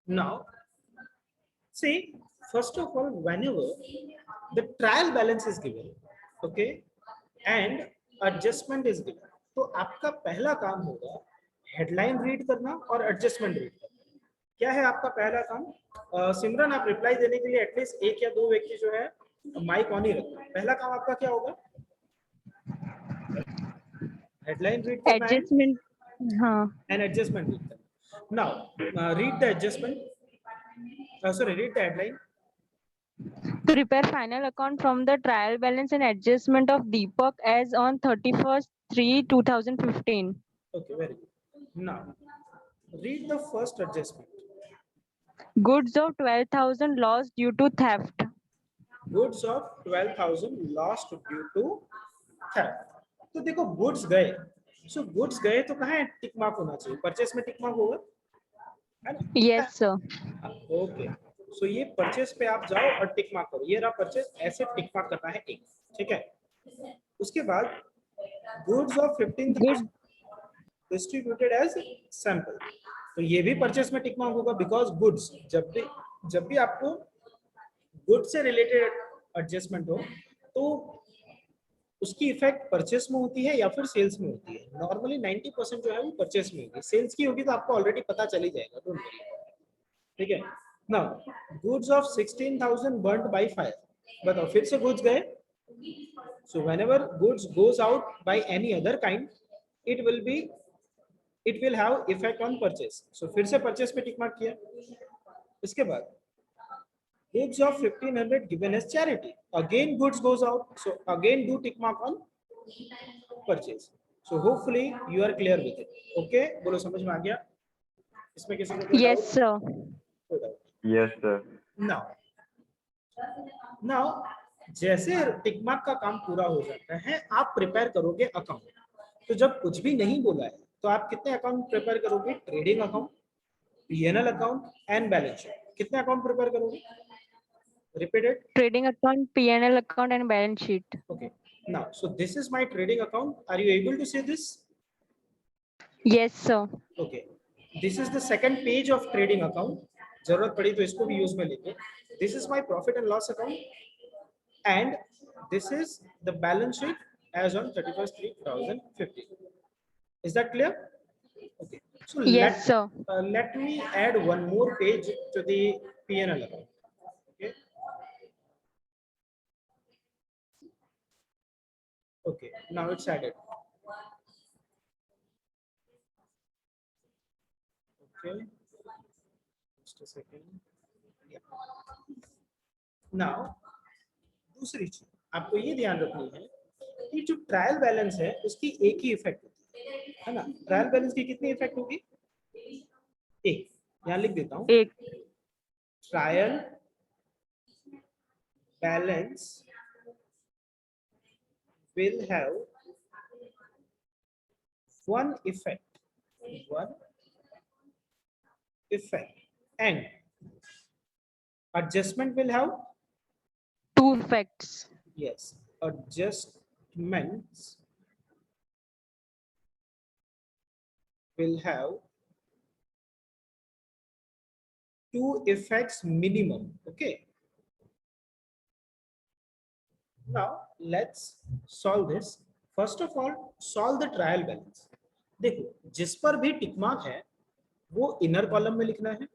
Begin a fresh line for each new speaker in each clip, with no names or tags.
Now, see, first of all, whenever the trial balance is given, okay, and adjustment is given, तो आपका पहला काम होगा headline read करना और एडजस्टमेंट रीड करना। क्या है आपका पहला काम? सिमरन, आप रिप्लाई देने के लिए एटलीस्ट एक या दो व्यक्ति जो है माइक ऑन ही रखना। पहला काम आपका क्या होगा? हेडलाइन रीड करना है
एडजस्टमेंट, हाँ,
एंड एडजस्टमेंट रीड करना। Now read the adjustment, sorry, read the headline.
to prepare final account from the trial balance and adjustment of Deepak as on 31st/3/2015.
Okay, very good. Now read the first adjustment.
Goods of 12,000 lost due to theft.
Goods of 12,000 lost due to theft. तो देखो goods गए, so goods गए तो कहाँ है tick mark होना चाहिए? Purchase में टिक मार्क होगा, है ना?
Yes, sir.
ओके, सो ये परचेस पे आप जाओ और टिक मार्क करो। ये रहा परचेस, ऐसे टिक मार्क करना है एक, ठीक है? उसके बाद goods of 15,000 distributed as sample, तो ये भी परचेस में टिक मार्क होगा बिकॉज गुड्स, जब भी आपको गुड्स से रिलेटेड एडजस्टमेंट हो तो उसकी इफेक्ट परचेस में होती है या फिर सेल्स में होती है। नॉर्मली 90% जो है वो परचेस में होगी, सेल्स की होगी तो आपको ऑलरेडी पता चल ही जाएगा, डोंट वरी, ठीक है? Now goods of 16,000 burned by fire, बताओ फिर से गुड्स गए, so whenever goods goes out by any other kind it will have effect on purchase, so फिर से परचेस पे टिक मार्क किया। इसके बाद goods of 1,500 given as charity, again goods goes out, so again do tick mark on purchase. So hopefully you are clear with it. Okay, बोलो समझ में आ गया? इसमें किसी को कोई
Yes, sir.
doubt?
Yes, sir.
Now जैसे टिक मार्क का काम पूरा हो जाता है, आप प्रिपेयर करोगे अकाउंट। तो जब कुछ भी नहीं बोला है तो आप कितने अकाउंट प्रिपेयर करोगे? Trading account, P&L account and balance sheet. कितने अकाउंट प्रिपेयर करोगे? Repeat it.
Trading account, P&L account, and balance sheet.
Okay. Now, so this is my trading account. Are you able to see this?
Yes, sir.
Okay. This is the second page of trading account. जरूरत पड़ी तो इसको भी use में लेंगे. This is my profit and loss account, and this is the balance sheet as on 31st/3/2015. Is that clear? Okay. So
Yes, sir.
let me add one more page to the P&L account. Okay. Okay, now it's added. Okay, just a second. Yeah. Now, दूसरी चीज आपको ये ध्यान रखनी है कि जो trial balance है उसकी एक ही इफेक्ट होती है ना? ट्रायल बैलेंस की कितनी इफेक्ट होगी? एक, यहाँ लिख देता हूँ,
एक।
Trial balance will have one effect, and adjustment will have
Two effects.
yes, adjustments will have two effects minimum. Okay, now let's solve this. First of all, solve the trial balance. देखो जिस पर भी tick mark है वो inner column में लिखना है।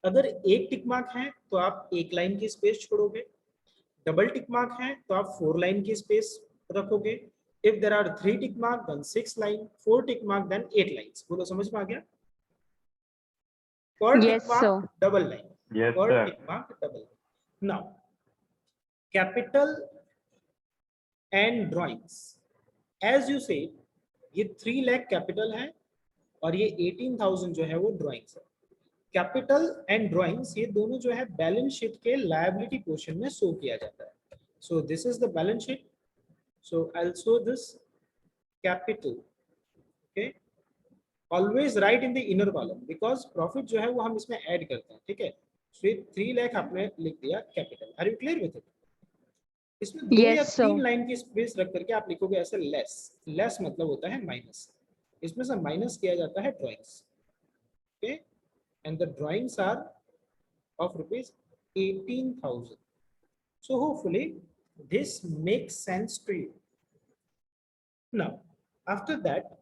अगर एक टिक मार्क है तो आप एक लाइन की स्पेस छोड़ोगे, डबल टिक मार्क है तो आप 4 लाइन की स्पेस रखोगे। If there are 3 tick mark then 6 line, 4 tick mark then 8 lines. बोलो समझ में आ गया? पर
Yes,
tick mark double line,
Yes,
पर
sir.
Tick mark double line. Now capital and drawings, as you say ये 3 लाख कैपिटल है और ये 18,000 जो है वो ड्राइंग्स है। कैपिटल एंड ड्राइंग्स ये दोनों जो है बैलेंस शीट के लायबिलिटी पोर्शन में शो किया जाता है। So this is the balance sheet, so I will show this capital. Okay, always right in the inner column because profit जो है वो हम इसमें ऐड करते हैं, ठीक है? सो ये 3 लाख आपने लिख दिया capital. Are you clear with it? इसमें 2 या 3 लाइन की स्पेस रख करके आप लिखोगे ऐसे लेस। लेस मतलब होता है माइनस, इसमें से माइनस किया जाता है drawings. Okay, and the drawings are of rupees 18,000. So hopefully this makes sense to you. Now after that,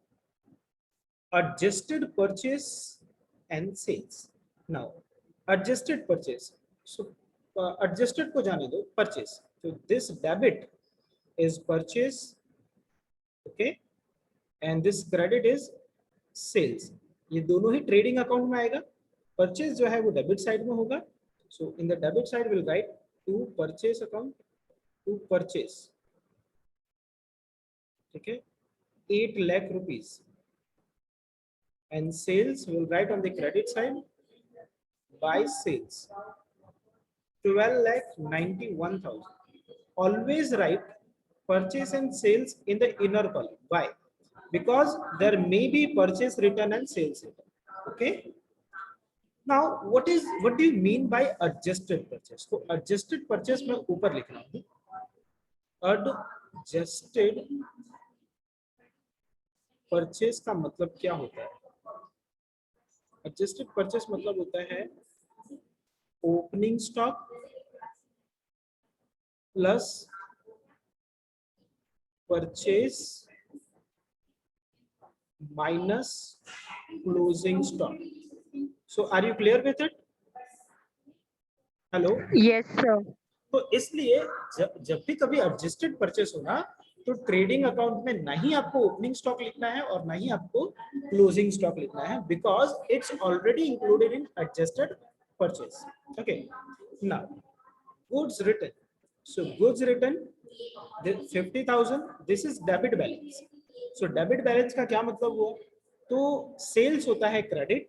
adjusted purchase and sales. Now adjusted purchase, so adjusted को जाने दो, purchase. So this debit is purchase, okay, and this credit is sales. ये दोनों ही trading account में आएगा. Purchase जो है वो डेबिट साइड में होगा. So in the debit side will write to purchase account, to purchase, ठीक है, 8 lakh rupees, and sales will write on the credit side by sales 12,91,000. Always write purchase and sales in the inner column. Why? Because there may be purchase return and sales return. Okay. Now what do you mean by adjusted purchase? So adjusted purchase मैं ऊपर लिख रहा हूँ. Adjusted purchase का मतलब क्या होता है? Adjusted purchase मतलब होता है opening stock plus purchase minus closing stock. So are you clear with it? Hello?
Yes, sir.
तो इसलिए जब भी कभी एडजस्टेड परचेस हो ना, तो ट्रेडिंग अकाउंट में ना ही आपको ओपनिंग स्टॉक लिखना है और ना ही आपको क्लोजिंग स्टॉक लिखना है, because it's already included in adjusted purchase. Okay. Now goods return. So goods return 50,000, this is debit balance. So debit balance का क्या मतलब हुआ? तो सेल्स होता है क्रेडिट,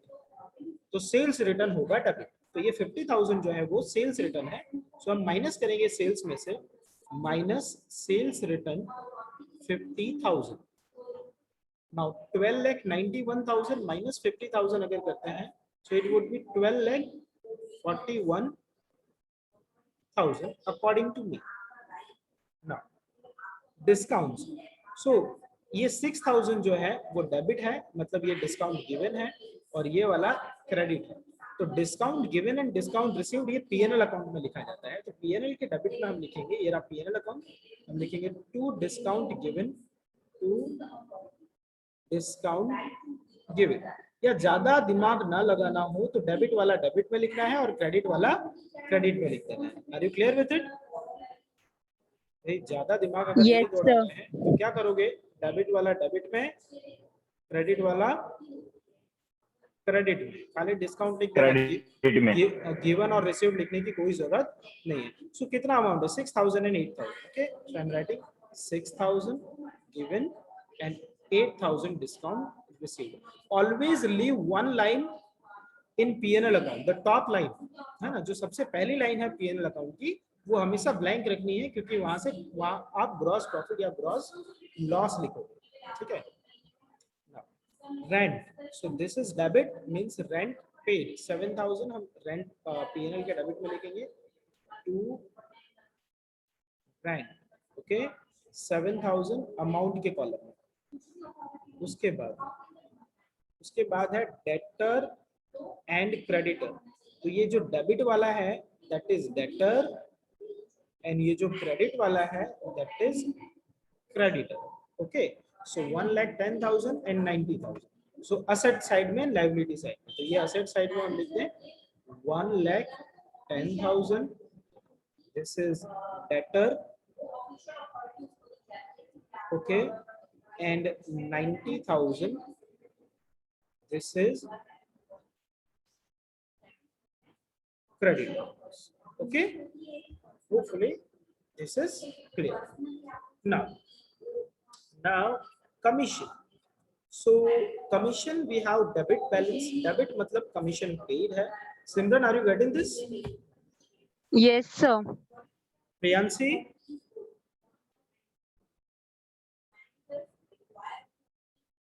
तो सेल्स रिटर्न होगा डेबिट. तो ये 50,000 जो है वो सेल्स रिटर्न है. सो हम माइनस करेंगे सेल्स में से, minus sales return 50,000. Now 12,91,000 minus 50,000 अगर करते हैं, so it would be 12,41,000 according to me. Now discounts. So ये 6,000 जो है वो डेबिट है, मतलब ये डिस्काउंट गिवन है, और ये वाला क्रेडिट है. तो discount given and discount received ये पीएनएल अकाउंट में लिखा जाता है. तो पीएनएल के डेबिट में हम लिखेंगे, ये रहा पीएनएल अकाउंट, हम लिखेंगे to discount given, to discount given. या ज्यादा दिमाग ना लगाना हो तो डेबिट वाला डेबिट में लिखना है और क्रेडिट वाला क्रेडिट में लिख देना है. Are you clear with it? ज्यादा दिमाग अगर नहीं
Yes,
दौड़ाना
sir.
है तो क्या करोगे? डेबिट वाला डेबिट में, क्रेडिट वाला क्रेडिट में. खाली डिस्काउंट लिख देना, गिवन और रिसीव्ड लिखने की कोई जरूरत नहीं है. सो कितना अमाउंट है? 6,000 and 8,000. Okay, so I am writing 6,000 given and 8,000 discount received. Always leave one line in PNL account, the top line है ना, जो सबसे पहली लाइन है पीएनएल अकाउंट की, वो हमेशा ब्लैंक रखनी है, क्योंकि वहां आप ग्रॉस प्रॉफिट या ग्रॉस लॉस लिखोगे. ठीक है. Rent. So this is debit, means rent paid 7,000 हम रेंट पीएनएल के डेबिट में लिखेंगे, टू रेंट. ओके, 7,000 अमाउंट के कॉलम में. उसके बाद है डेटर एंड क्रेडिटर. तो ये जो डेबिट वाला है दैट इज डेटर, एंड ये जो क्रेडिट वाला है that is creditor. Okay. So 1,10,000 and 90,000. So asset side में, लायबिलिटी साइड में. तो ये असेट साइड में हम लिखते हैं 1,10,000, this is debtor, okay, and 90,000, this is credit. Okay, hopefully this is clear. Now commission. So commission, we have debit balance. Debit मतलब commission paid है. Simran, are you getting this?
Yes, sir.
Priyansi?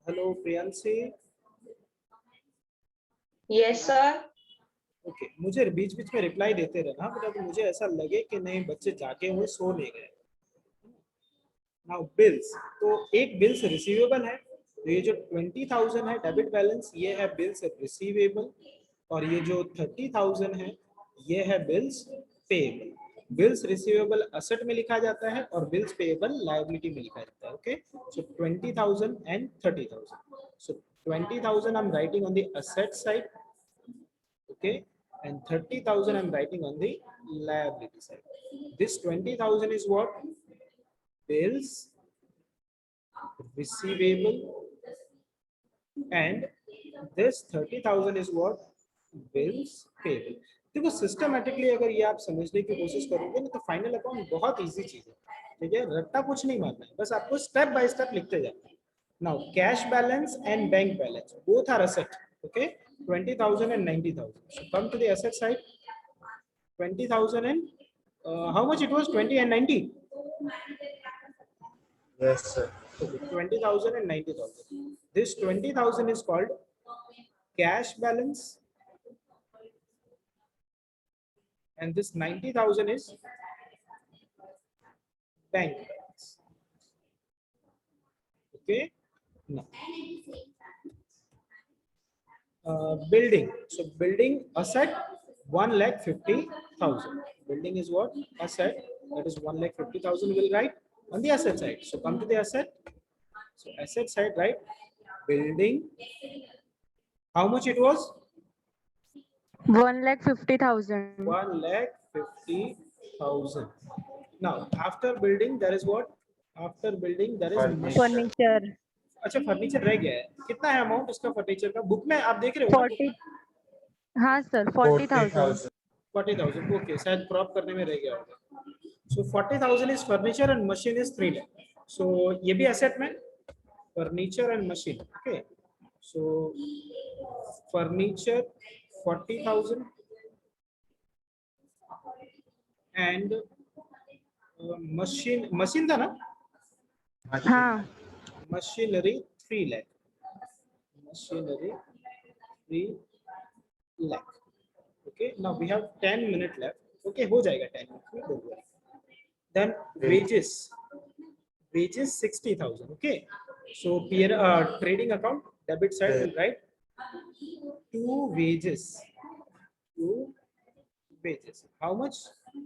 Hello Priyansi?
Yes, sir.
Okay. मुझे बीच बीच में reply देते रहना बेटा, तो मुझे ऐसा लगे कि नहीं बच्चे जागे हुए सो नहीं गए. Now bills. तो एक बिल्स रिसीवेबल है, तो ये जो 20,000 है डेबिट बैलेंस, ये है बिल्स रिसीवेबल. और ये जो 30,000 है ये है bills payable. Bills receivable asset में लिखा जाता है और बिल्स पेएबल लायबिलिटी में लिखा जाता है। Okay, so 20,000 and 30,000. So 20,000 I'm writing on the asset side, okay, and 30,000 I'm writing on the liability side. This 20,000 is what? Bills receivable, and this 30,000 is what? Bills payable. देखो systematically अगर ये आप समझने की कोशिश करोगे ना तो फाइनल अकाउंट बहुत इजी चीज है, ठीक है, रट्टा कुछ नहीं मारना है, बस आपको स्टेप बाय स्टेप लिखते जाना है। Now cash balance and bank balance both are asset, okay, 20,000 and 90,000. So come to the asset side. 20,000 and how much it was? 20 and 90.
Yes, sir.
Okay, 20,000 and 90,000. This 20,000 is called cash balance, and this 90,000 is bank balance. Okay, now building. So building asset 1,50,000. Building is what? Asset. That is 1,50,000. Will write on the asset side. So come to the asset. So asset side, right? Building. How much it was?
1,50,000.
1,50,000. Now after building there is what? After building there is
Furniture.
Furniture.
अच्छा furniture रह गया है, कितना है amount इसका furniture का? Book में आप देख रहे हो ना?
40. हाँ सर, 40,000.
40,000. ओके, शायद क्रॉप करने में रह गया होगा। So 40,000 is furniture and machine is 3 lakh. So ये भी एसेट में furniture and machine. Okay, so furniture 40,000 and machine था ना?
हाँ.
Machinery 3 lakh. Machinery 3 lakh. Okay, now we have 10 minutes left. Okay, हो जाएगा 10 minutes में, don't worry. Then wages. Wages 60,000. Okay, so trading account debit side will write to wages. To wages. How much?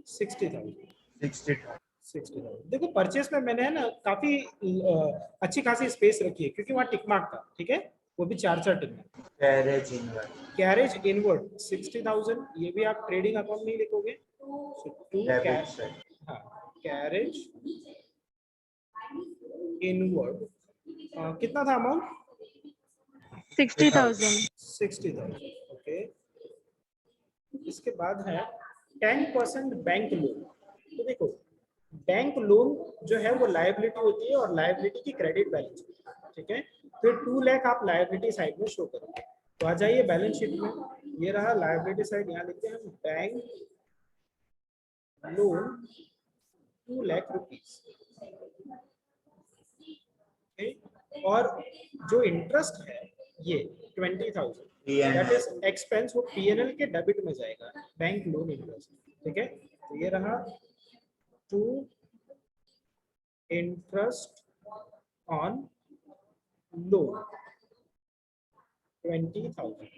60,000.
60,000.
60,000. देखो purchase में मैंने है ना काफी अच्छी खासी स्पेस रखी है क्योंकि वहाँ टिक मार्क था, ठीक है, वो भी 4 tick mark.
Carriage inward.
Carriage inward 60,000. ये भी आप ट्रेडिंग अकाउंट नहीं लिखोगे. सो टू
Debit
कैश,
side.
हाँ, कैरेज इनवर्ड कितना था अमाउंट?
60,000.
60,000. ओके, इसके बाद है 10% बैंक लोन. तो देखो बैंक लोन जो है वो लायबिलिटी होती है और लायबिलिटी की क्रेडिट बैलेंस, ठीक है, फिर 2 लाख आप लायबिलिटी साइड में शो करोगे. तो आ जाइए बैलेंस शीट में, ये रहा लायबिलिटी साइड, यहाँ लिखते हैं हम बैंक लोन 2 लाख रुपीस. और जो इंटरेस्ट है ये 20,000, दैट इज एक्सपेंस, वो पीएनएल के डेबिट में जाएगा, बैंक लोन इंटरेस्ट, ठीक है. तो ये रहा टू इंटरेस्ट ऑन लोन 20,000.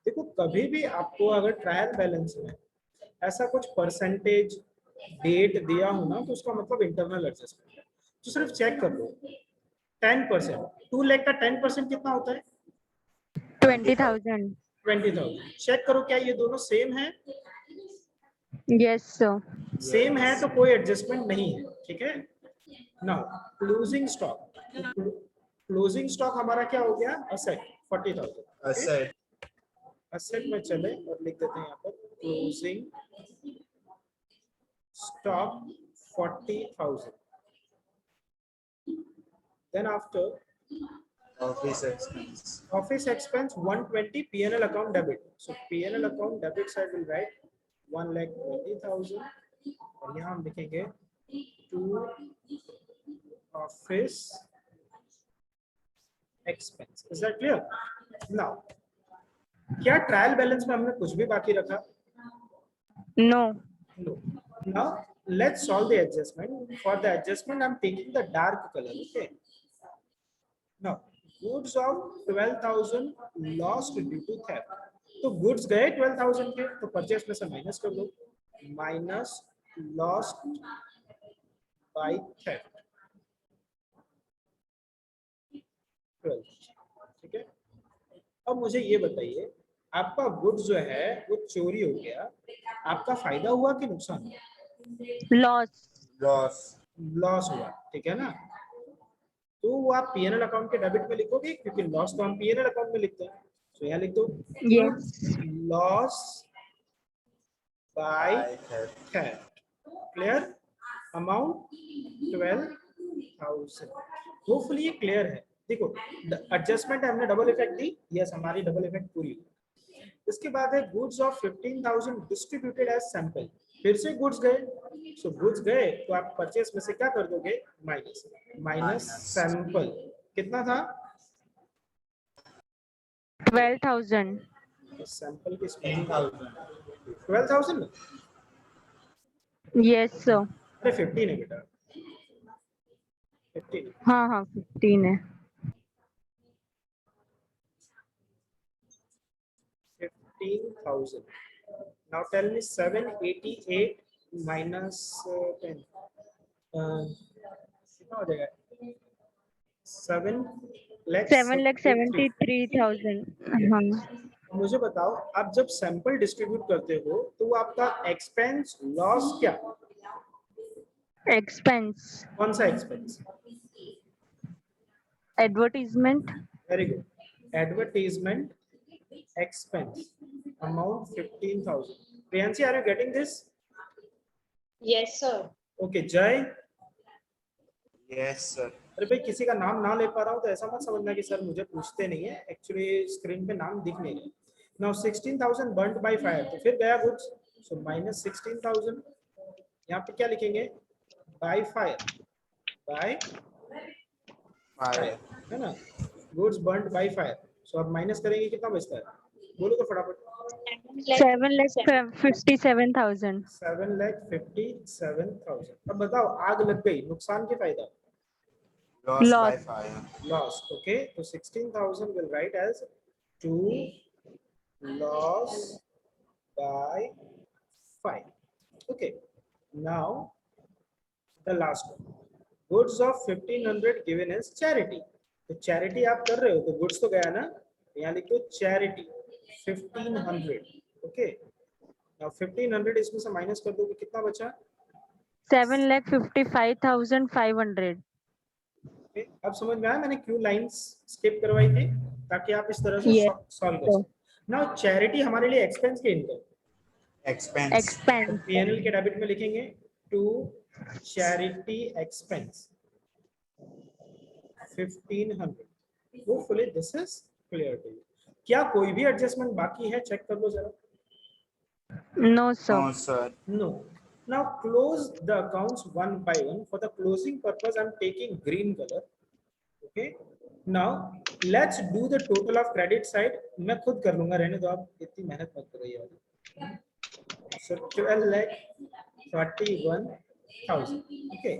देखो कभी भी आपको अगर ट्रायल बैलेंस में ऐसा कुछ परसेंटेज डेट दिया हो ना तो उसका मतलब इंटरनल एडजस्टमेंट है. तो सिर्फ चेक कर लो 10%, 2 लाख का 10% कितना होता है?
20,000.
20,000. चेक करो क्या ये दोनों सेम है?
Yes sir.
सेम है तो कोई एडजस्टमेंट नहीं है, ठीक है. Now closing stock. Closing stock हमारा क्या हो गया? असेट 40,000.
Asset.
असेट में चले और लिख देते हैं यहाँ पर closing stock 40,000. Then after
Office expense.
office expense 120 P&L account debit. So P&L account debit side will write 1,20,000 और यहाँ हम लिखेंगे to office expense. Is that clear? Now क्या ट्रायल बैलेंस में हमने कुछ भी बाकी रखा?
No.
No. Now let's solve the adjustment. For the adjustment I'm taking the dark color. Okay. Now goods of 12,000 lost due to theft. तो goods गए 12,000 के, तो परचेस में से माइनस कर दो, माइनस लॉस्ट बाय थेफ्ट 12, ठीक है। अब मुझे ये बताइए, आपका गुड्स जो है वो चोरी हो गया, आपका फायदा हुआ कि नुकसान हुआ?
Loss.
Loss.
लॉस हुआ, ठीक है ना। तो वो आप पीएनएल अकाउंट के डेबिट में लिखोगे, क्योंकि लॉस तो हम पीएनएल अकाउंट में लिखते हैं। तो यहाँ लिख दो
Yes.
Loss by
By theft.
Theft, clear, amount 12,000। Hopefully ये क्लियर है। देखो एडजस्टमेंट हमने डबल इफेक्ट दी, यस हमारी डबल इफेक्ट पूरी हुई। इसके बाद है goods of 15,000 distributed as sample, फिर से गुड्स गए, सो गुड्स गए तो आप परचेस में से क्या कर दोगे, माइनस, माइनस सैंपल कितना था,
12,000.
सैंपल की स्पेलिंग
10,000.
12,000,
Yes, sir.
अरे 15 है बेटा, 15,
हाँ हाँ 15 है.
15,000। Now tell me 788 minus 10, कितना हो जाएगा,
7,73,000. हाँ.
मुझे बताओ, आप जब सैंपल डिस्ट्रीब्यूट करते हो तो वो आपका एक्सपेंस लॉस क्या,
Expense.
कौन सा expense?
Advertisement.
Very good, advertisement expense, amount 15,000। Priyanshi, are you getting this?
Yes, sir.
Okay, Jay,
Yes, sir.
अरे भाई किसी का नाम ना ले पा रहा हूँ तो ऐसा मत समझना कि सर मुझे पूछते नहीं है, एक्चुअली स्क्रीन पे नाम दिख नहीं रहे। नाउ 16,000 बर्न्ड बाय फायर, तो फिर गया गुड्स, सो माइनस 16,000, यहाँ पे क्या लिखेंगे, बाय फायर, बाय
Fire.
है ना, goods burned by fire. So अब माइनस करेंगे, कितना बचता है, बोलो तो फटाफट,
7,57,000.
7,57,000। अब बताओ, आग लग गई, नुकसान के फायदा,
Loss by
Loss.
fire.
loss, okay, so 16,000 will write as 2 loss by 5, okay। Now the last one, goods of 1,500 given as charity, तो charity आप कर रहे हो तो goods तो गया ना, यहाँ लिखो charity 1,500, okay। now 1,500 इसमें से माइनस कर दोगे, कितना बचा,
7,55,500.
okay? अब समझ में आया मैंने क्यों लाइंस स्किप करवाई थी, ताकि आप इस तरह से
Yes,
सॉल्व कर सको। नाउ चैरिटी हमारे लिए एक्सपेंस के इनकम,
Expense.
Expense.
पीएनएल के डेबिट में लिखेंगे to charity expense 1,500, hopefully this is clear to you. क्या कोई भी एडजस्टमेंट बाकी है, चेक कर लो जरा।
No, sir.
No, sir.
No. Now close the accounts one by one. For the closing purpose, I'm taking green color. Okay. Now let's do the total of credit side. मैं खुद कर लूंगा, रहने दो आप, इतनी मेहनत मत करो यार। So 12,41,000. Okay.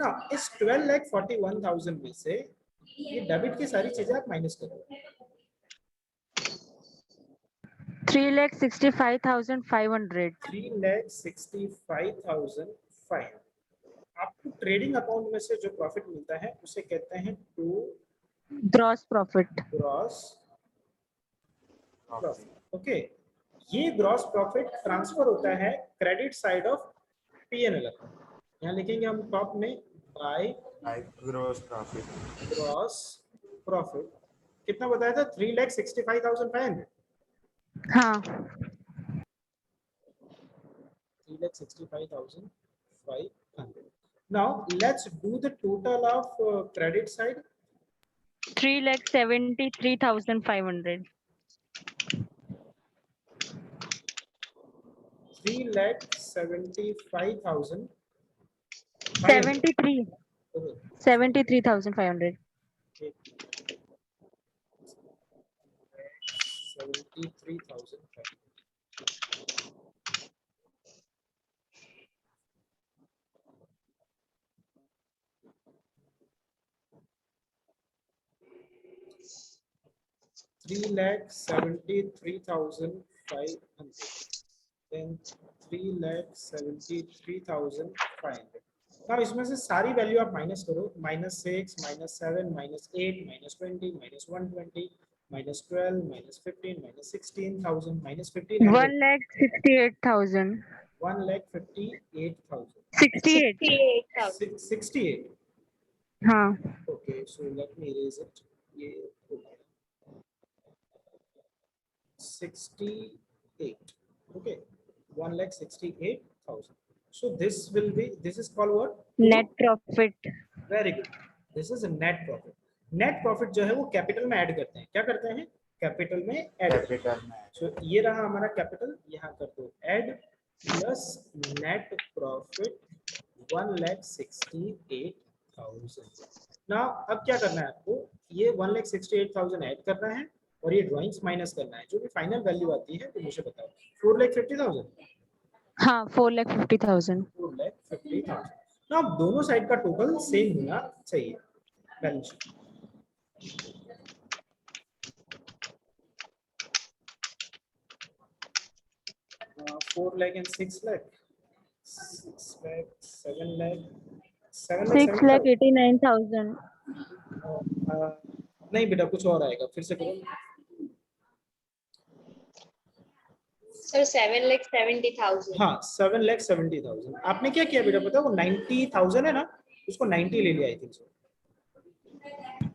Now इस 12,41,000 में से ये डेबिट की सारी चीजें आप माइनस करो।
3,65,500.
3,65,500। आपको ट्रेडिंग अकाउंट में से जो प्रॉफिट मिलता है उसे कहते हैं to
Gross profit.
Gross
Profit.
Profit, okay. ये ग्रॉस प्रॉफिट ट्रांसफर होता है credit side of PNL account, यहाँ लिखेंगे हम टॉप में by
By gross profit.
Gross profit, कितना बताया था, 3,65,500,
हाँ.
3,65,500। Now let's do the total of credit side,
3,73,500.
3,75,000,
73. 73,500.
73,500। 3,73,500. Then 3,73,500. now इसमें से सारी वैल्यू आप माइनस करो, -6, -7, -8, -20, -120, -12, -15, -16,000, -1,500.
1,68,000.
1,58,000.
68.
68,000.
68.
हाँ.
Okay, so let me erase it. ये 68. Okay, 1,68,000. So this is called what?
Net profit.
Very good. This is a net profit. Net profit जो है वो कैपिटल में ऐड करते हैं. क्या करते हैं? कैपिटल में ऐड.
कैपिटल में
So ये रहा हमारा कैपिटल, यहाँ कर दो add plus net profit 1,68,000. Now अब क्या करना है आपको? ये 1,68,000 ऐड करना है और ये ड्राइंग्स माइनस करना है. जो भी फाइनल वैल्यू आती है तो मुझे बताओ. 4,50,000.
हाँ, 4,50,000.
4,50,000. Now दोनों साइड का टोटल सेम होना चाहिए balance sheet. 4 lakh and 6 lakh. 6 lakh, 7 lakh.
6,89,000.
नहीं बेटा कुछ और आएगा, फिर से करो.
Sir, 7,70,000.
हाँ 7,70,000. आपने क्या किया बेटा पता है? वो 90,000 है ना, उसको 90 ले लिया आई थिंक सो,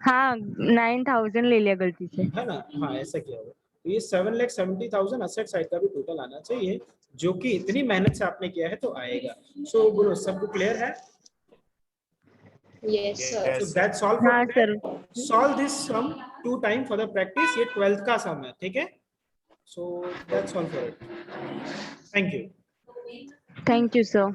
हाँ, 9,000 ले लिया गलती से.
है ना. हाँ ऐसा किया होगा. तो ये 7,70,000 असेट साइड का भी टोटल आना चाहिए, जो कि इतनी मेहनत से आपने किया है तो आएगा. सो बोलो सबको क्लियर है?
Yes, sir.
Yes.
So that's all for
हाँ
today.
Sir.
Solve this sum 2 times for the practice. ये 12th का sum है, ठीक है? So that's all for it. Thank you.
Thank you, sir.